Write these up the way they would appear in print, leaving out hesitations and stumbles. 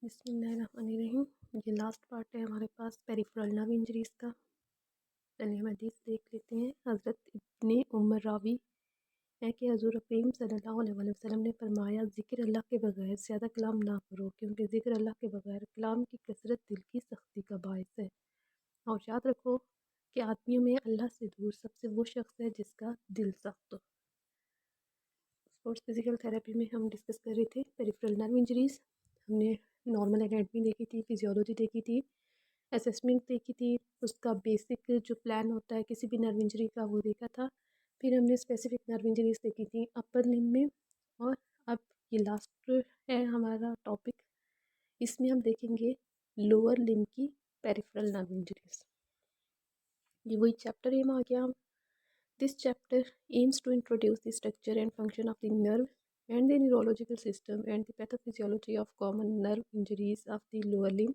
बिस्मिल्लाहिर्रहमानिर्रहीम। ये last part है हमारे पास पेरिफेरल नर्व इंजरीज़ का। चलिए हम हदीस देख लेते हैं। हज़रत इब्ने उमर रावी है कि हज़ूर करीम सल्लल्लाहु अलैहि वसल्लम ने फरमाया, ज़िक्र अल्लाह के बगैर ज़्यादा कलाम ना करो, क्योंकि ज़िक्र अल्लाह के बगैर कलाम की कसरत दिल की सख्ती का बायस है। और याद रखो कि आदमियों में अल्लाह से दूर सबसे वो शख्स है जिसका दिल सख्त हो। स्पोर्ट्स फिजिकल थेरेपी में हम डिस्कस कर रहे थे पेरिफेरल नर्व इंजरीज़। हमने नॉर्मल एनाटमी देखी थी, फिजियोलॉजी देखी थी, असेसमेंट देखी थी, उसका बेसिक जो प्लान होता है किसी भी नर्व इंजरी का वो देखा था। फिर हमने स्पेसिफिक नर्व इंजरीज़ देखी थी अपर लिम्ब में। और अब ये लास्ट है हमारा टॉपिक, इसमें हम देखेंगे लोअर लिम्ब की पेरिफेरल नर्व इंजरीज़। ये वही चैप्टर एम आ गया। This chapter aims to introduce the structure and function of the nerve and the neurological system and the pathophysiology of common nerve injuries of the lower limb.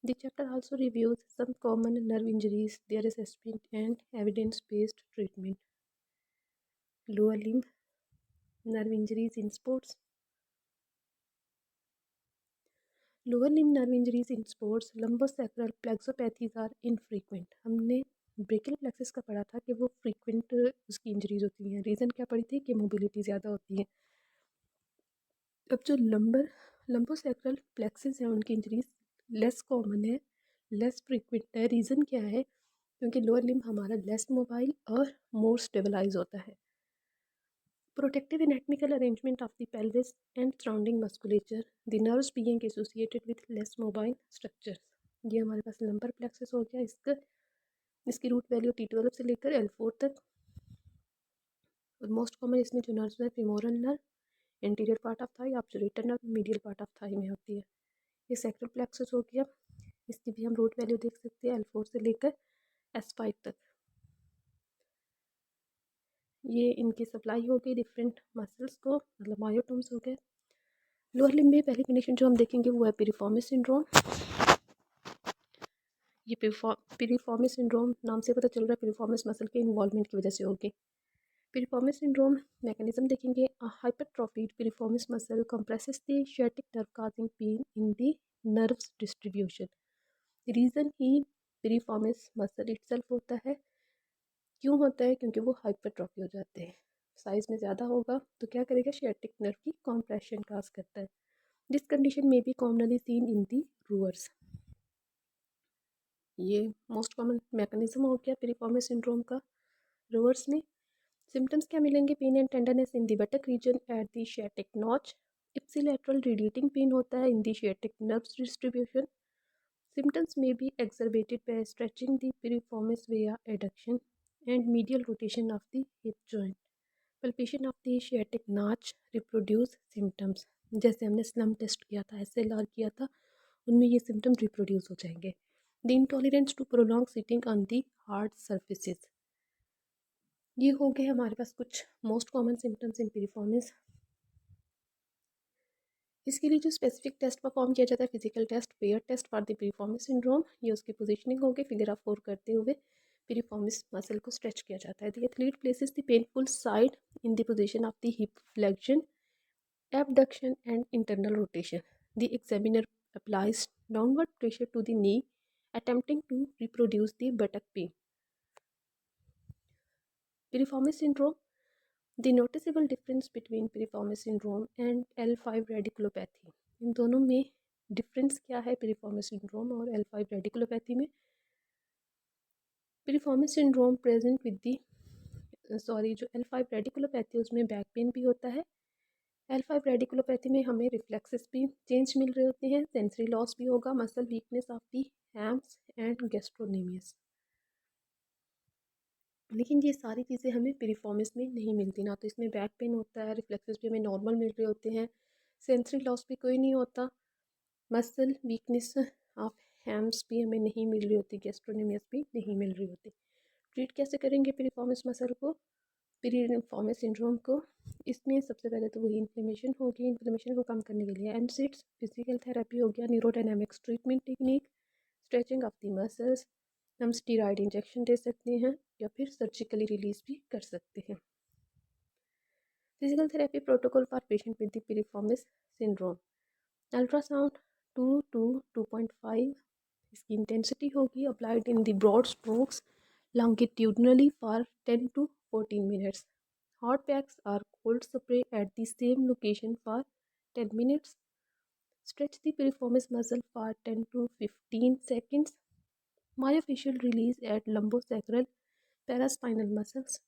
The chapter also reviews some common nerve injuries, their assessment and evidence-based treatment. Lower limb nerve injuries in sports. Lower limb nerve injuries in sports, lumbosacral plexopathies are infrequent. हमने brachial plexus का पढ़ा था कि वो frequent उसकी injuries होती हैं। Reason क्या पढ़ी थी कि मोबिलिटी ज़्यादा होती है। अब जो लंबोसैक्रल प्लेक्सिस है उनकी इंजरीज लेस कॉमन है, लेस फ्रीक्वेंट है। रीज़न क्या है? क्योंकि लोअर लिम्ब हमारा लेस मोबाइल और मोर स्टेबलाइज होता है। Protective anatomical arrangement of the pelvis and surrounding musculature, the nerves being associated with less mobile structures. ये हमारे पास लंबर प्लेक्सिस हो गया। इसकी रूट वैल्यू T12 से लेकर L4 तक। और मोस्ट कॉमन इसमें जो नर्व्स है femoral nerve, anterior part of thigh, obturator nerve, medial part of thigh में होती है। ये सैक्रल प्लेक्सस हो गया। इसकी भी हम रूट वैल्यू देख सकते हैं L4 से लेकर S5 तक। ये इनकी सप्लाई हो गई डिफरेंट मसल्स को, मतलब मायोटोम्स हो गए। लोअर लिम्ब में पहली कंडीशन जो हम देखेंगे वो है पिरिफॉर्मिस सिंड्रोम। ये पिरिफॉर्मिस सिंड्रोम नाम से पता चल रहा है पिरिफॉर्मिस मसल के इन्वॉल्वमेंट की वजह से होगी। पिरिफॉर्मिस सिंड्रोम मैकेनिज्म देखेंगे। Hypertrophied piriformis muscle compresses the sciatic nerve causing pain in the nerves distribution. Reason he piriformis muscle itself होता है। क्यों होता है? क्योंकि वो हाइपरट्रोफी हो जाते हैं। साइज में ज़्यादा होगा तो क्या करेगा? शियाटिक नर्व की कॉम्प्रेशन काज करता है। दिस कंडीशन में बी कॉमनली सीन इन दी रूअर्स। ये मोस्ट कॉमन मैकेनिज्म हो गया पिरिफॉर्मिस सिंड्रोम का रूअर्स में। सिम्टम्स क्या मिलेंगे? Pain and tenderness in the buttock region at the sciatic notch. Ipsilateral radiating pain होता है in the sciatic nerve's distribution. Symptoms may be exacerbated by stretching the piriformis via adduction and medial rotation of the hip joint. Palpation of the sciatic notch reproduce symptoms. जैसे हमने slum test किया था, SLR किया था, उनमें ये symptom reproduce हो जाएंगे। The intolerance to prolonged sitting on the hard surfaces. ये हो गए हमारे पास कुछ most common symptoms in piriformis. इसके लिए जो स्पेसिफिक टेस्ट परफॉर्म किया जाता है physical test, pair test for the piriformis syndrome, ये उसकी पोजीशनिंग होगी फिगर ऑफ 4 करते हुए पिरिफॉर्मिस मसल को स्ट्रेच किया जाता है। The athlete places the painful side in the position of the hip flexion, abduction and internal rotation. The examiner applies downward pressure to the knee attempting to reproduce the buttock pain. Piriformis syndrome, The noticeable difference between piriformis syndrome and L5 radiculopathy, इन दोनों में difference क्या है piriformis syndrome और L5 radiculopathy में? Piriformis syndrome present with the जो L5 radiculopathy उसमें back pain भी होता है। L5 रेडिकुलोपैथी में हमें रिफ्लेक्सेस भी चेंज मिल रहे होते हैं, सेंसरी लॉस भी होगा, muscle weakness of the hams and गैस्ट्रोनेमियस। लेकिन ये सारी चीज़ें हमें पिरिफॉर्मिस में नहीं मिलती ना। तो इसमें बैक पेन होता है, रिफ्लेक्सेस भी हमें नॉर्मल मिल रहे होते हैं, सेंसरी लॉस भी कोई नहीं होता, मसल वीकनेस ऑफ हैम्स भी हमें नहीं मिल रही होती, गैस्ट्रोनेमियस भी नहीं मिल रही होती। ट्रीट कैसे करेंगे पिरिफॉर्मिस मसल को, पिरिफॉर्मिस सिंड्रोम को? इसमें सबसे पहले तो वही इन्फ्लेमेशन होगी। इन्फ्लेमेशन को कम करने के लिए एनसिड्स, फिजिकल थेरेपी हो गया, neurodynamics treatment technique, stretching of the muscles, हम स्टीरॉयड इंजेक्शन दे सकते हैं या फिर सर्जिकली रिलीज भी कर सकते हैं। Physical therapy protocol for patient with the piriformis syndrome, ultrasound, 2 to 2.5। इसकी इंटेंसिटी होगी applied in the broad strokes longitudinally for 10 to 14 minutes. Hot packs or cold spray at the same location for 10 minutes. Stretch the piriformis muscle for 10 to 15 seconds. Myofascial release at lumbosacral paraspinal muscles.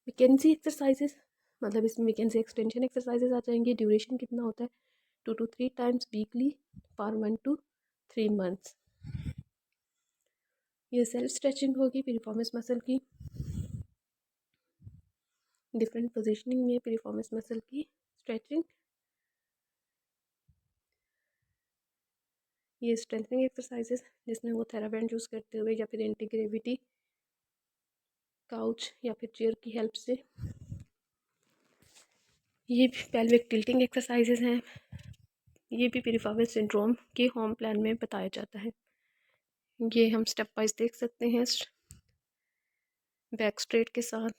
McKenzie exercises, मतलब इसमें McKenzie extension exercises आ जाएंगे। Duration कितना होता है? 2 to 3 times weekly for 1 to 3 months। ये self stretching होगी piriformis muscle की। Different positioning में पिरिफॉर्मिस मसल की स्ट्रेचिंग। ये स्ट्रेंथनिंग एक्सरसाइजेस जिसमें वो थेराबैंड यूज़ करते हुए या फिर एंटी ग्रेविटी काउच या फिर चेयर की हेल्प से। ये पेल्विक टिल्टिंग एक्सरसाइजेस हैं। ये भी पिरिफॉर्मिस सिंड्रोम के होम प्लान में बताया जाता है। ये हम स्टेप वाइज देख सकते हैं। बैक स्ट्रेट के साथ,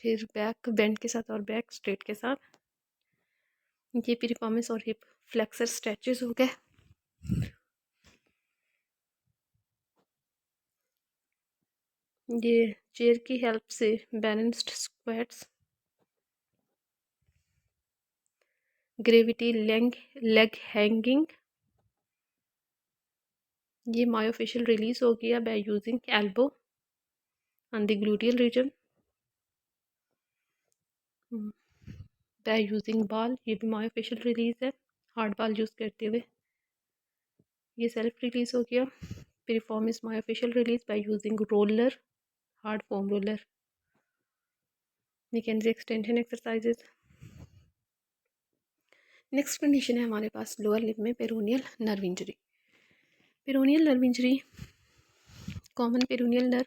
फिर बैक बेंड के साथ और बैक स्ट्रेट के साथ। ये पिरिफॉर्मिस और हिप फ्लेक्सर स्ट्रेचेस हो गए। ये चेयर की हेल्प से balanced squats, gravity leg hanging. ये मायोफेशियल रिलीज हो गया by using elbow on the gluteal region, by using ball. ये भी मायोफेशियल रिलीज है हार्ड बॉल यूज़ करते हुए। ये सेल्फ रिलीज हो गया। Piriformis myofascial release by using roller, hard foam roller. McKenzie extension exercises. Next condition है हमारे पास लोअर लिप में peroneal nerve injury. Peroneal nerve injury, common peroneal nerve,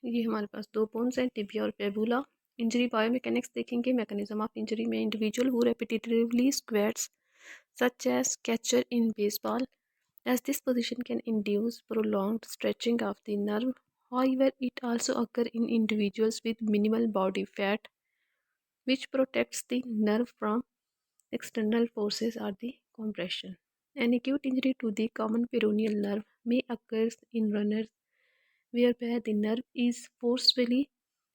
ये हमारे पास दो बोन्स हैं, टिबिया और फेबुला। इंजरी बायोमैकेनिक्स देखेंगे। मैकेनिज्म ऑफ इंजरी में individual who repetitively squats such as catcher in baseball, as this position can induce prolonged stretching of the nerve. However, it also occurs in individuals with minimal body fat, which protects the nerve from external forces or the compression. An acute injury to the common peroneal nerve may occur in runners, whereby the nerve is forcefully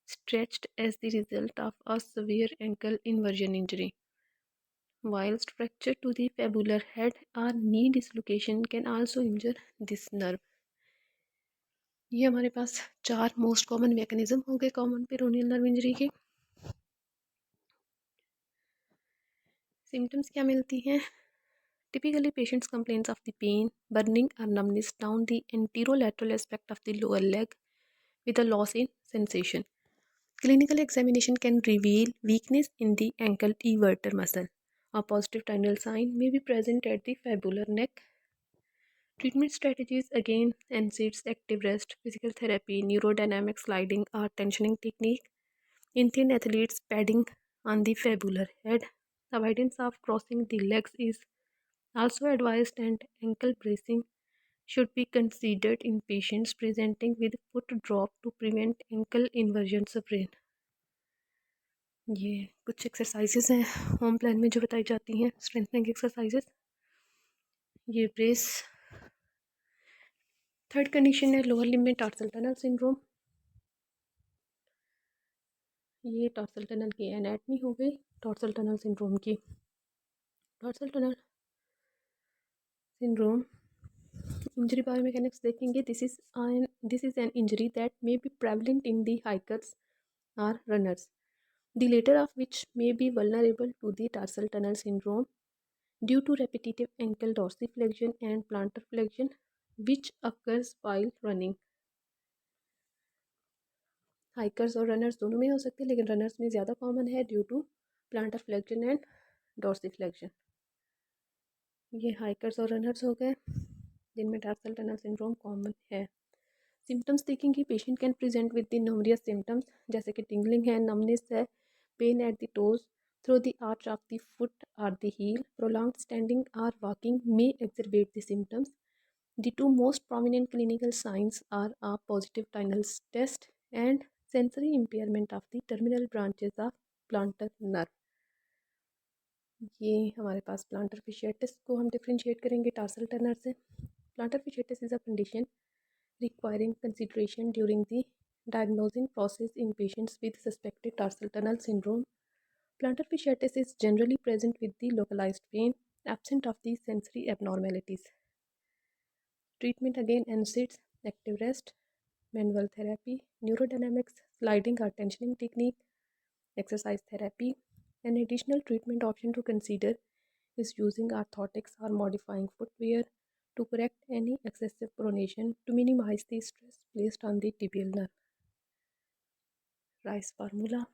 stretched as the result of a severe ankle inversion injury. Whilst fracture to the fibular head or knee dislocation can also injure this nerve. ये हमारे पास 4 most common mechanism हो गए common peroneal nerve injury के। Symptoms क्या मिलती हैं? Typically patients complains of the pain, burning और numbness down the anterolateral aspect of the lower leg with a loss in sensation. Clinical examination can reveal weakness in the ankle everter muscle. A positive tendinal sign may be present at the fibular neck. Treatment strategies again: NSAIDs, active rest, physical therapy, neurodynamic sliding or tensioning technique. In thin athletes, padding on the fibular head. Avoidance of crossing the legs is also advised, and ankle bracing should be considered in patients presenting with foot drop to prevent ankle inversion sprain. ये कुछ exercises हैं home plan में जो बताई जाती हैं, strengthening exercises. ये brace. Third condition है लोअर लिम्ब में टार्सल टनल सिंड्रोम। ये टार्सल टनल की एनाटमी हो गई टार्सल टनल सिंड्रोम की। Tarsal tunnel syndrome injury biomechanics देखेंगे। This is an injury that may be prevalent in the hikers और runners, the later of which may be vulnerable to the tarsal tunnel syndrome due to repetitive ankle dorsiflexion and plantar flexion which occurs while running. Hikers और runners दोनों में हो सकते हैं, लेकिन runners में ज़्यादा कॉमन है due to plantar flexion and dorsiflexion. ये हाइकर्स और रनर्स हो गए जिनमें टार्सल टनल सिंड्रोम कॉमन है। सिम्टम्स देखेंगे। Patient can present with the numerous symptoms, जैसे कि टिंगलिंग है, नमनेस है, pain at the toes through the arch of the foot or the heel. Prolonged standing or walking may exacerbate the symptoms. The two most prominent clinical signs are a positive tinal test and sensory impairment of the terminal branches of plantar nerve. ये हमारे पास planter फिशियटिस को हम differentiate करेंगे tarsal tunnel से। Plantar fasciitis is a condition requiring consideration during the diagnosing process in patients with suspected tarsal tunnel syndrome. Plantar fasciitis is generally present with the localized pain, absent of the sensory abnormalities. Treatment again NSAIDs, active rest, manual therapy, neurodynamics, sliding or tensioning technique, exercise therapy. An additional treatment option to consider is using orthotics or modifying footwear to correct any excessive pronation to minimize the stress placed on the tibial nerve. Rice formula.